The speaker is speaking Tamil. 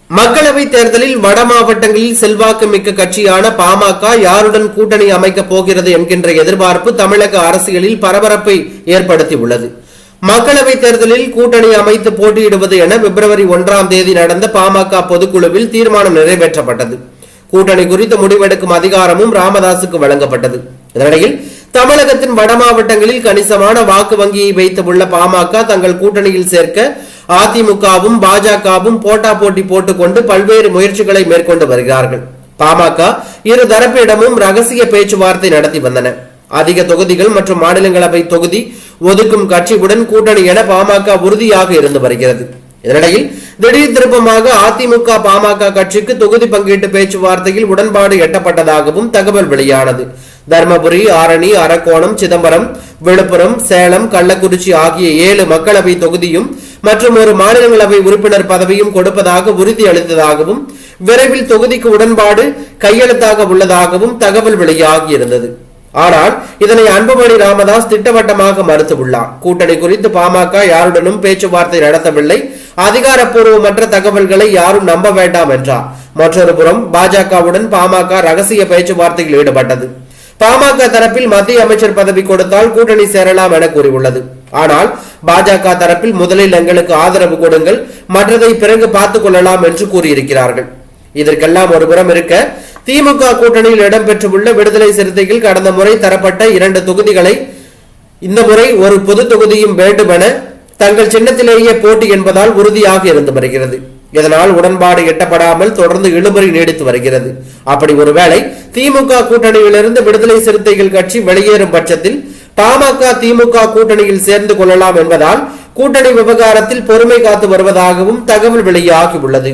மக்களவை தேர்தலில் வட மாவட்டங்களில் செல்வாக்கு மிக்க கட்சியான பாமக யாருடன் கூட்டணி அமைக்கப் போகிறது என்கின்ற எதிர்பார்ப்பு தமிழக அரசியலில் பரபரப்பை ஏற்படுத்தியுள்ளது. மக்களவை தேர்தலில் கூட்டணி அமைத்து போட்டியிடுவது என பிப்ரவரி 1ஆம் தேதி நடந்த பாமக பொதுக்குழுவில் தீர்மானம் நிறைவேற்றப்பட்டது. கூட்டணி குறித்து முடிவெடுக்கும் அதிகாரமும் ராமதாசுக்கு வழங்கப்பட்டது. இதனிடையில் தமிழகத்தின் வட மாவட்டங்களில் கணிசமான வாக்கு வங்கியை வைத்துள்ள பாமக தங்கள் கூட்டணியில் சேர்க்க அதிமுகவும் பாஜகவும் போட்டா போட்டி போட்டுக்கொண்டு பல்வேறு முயற்சிகளை மேற்கொண்டு வருகிறார்கள். பாமக இரு தரப்பிடமும் ரகசிய பேச்சுவார்த்தை நடத்தி வந்தன. அதிக தொகுதிகள் மற்றும் மாநிலங்களவை தொகுதி ஒதுக்கும் கட்சியுடன் கூட்டணி என பாமக உறுதியாக இருந்து வருகிறது. இதனிடையில் திடீர் திருப்பமாக அதிமுக பாமக கட்சிக்கு தொகுதி பங்கீட்டு பேச்சுவார்த்தையில் உடன்பாடு எட்டப்பட்டதாகவும் தகவல் வெளியானது. தர்மபுரி, ஆரணி, அரக்கோணம், சிதம்பரம், விழுப்புரம், சேலம், கள்ளக்குறிச்சி ஆகிய 7 மக்களவை தொகுதியும் மற்றும் ஒரு மாநிலங்களவை உறுப்பினர் பதவியும் கொடுப்பதாக உறுதி அளித்ததாகவும் விரைவில் தொகுதிக்கு உடன்பாடு கையெழுத்தாக உள்ளதாகவும் தகவல் வெளியாகியிருந்தது. ஆனால் இதனை அன்புமணி ராமதாஸ் திட்டவட்டமாக மறுத்துள்ளார். கூட்டணி குறித்து பாமக யாருடனும் பேச்சுவார்த்தை நடத்தவில்லை, அதிகாரப்பூர்வமற்ற தகவல்களை யாரும் நம்ப வேண்டாம் என்றார். மற்றொரு புறம் பாஜகவுடன் பாமக ரகசிய பேச்சுவார்த்தையில் ஈடுபட்டது. பாமக தரப்பில் மத்திய அமைச்சர் பதவி கொடுத்தால் கூட்டணி சேரலாம் என கூறியுள்ளது. ஆனால் பாஜக தரப்பில் முதலில் எங்களுக்கு ஆதரவு கொடுங்கள், மற்றதை பிறகு பார்த்துக் கொள்ளலாம் என்று கூறியிருக்கிறார்கள். இதற்கெல்லாம் ஒருபுறம் இருக்க, திமுக கூட்டணியில் இடம்பெற்றுள்ள விடுதலை சிறுத்தைகள் கடந்த முறை தரப்பட்ட 2 தொகுதிகளை இந்த முறை ஒரு பொது தொகுதியும் வேண்டும் என தங்கள் சின்னத்திலேயே போட்டி என்பதால் உறுதியாக இருந்து வருகிறது. இதனால் உடன்பாடு எட்டப்படாமல் தொடர்ந்து இழுபறி நீடித்து வருகிறது. அப்படி ஒருவேளை திமுக கூட்டணியிலிருந்து விடுதலை சிறுத்தைகள் கட்சி வெளியேறும் பட்சத்தில் பாமக திமுக கூட்டணியில் சேர்ந்து கொள்ளலாம் என்பதால் கூட்டணி விவகாரத்தில் பொறுமை காத்து வருவதாகவும் தகவல் வெளியாகி உள்ளது.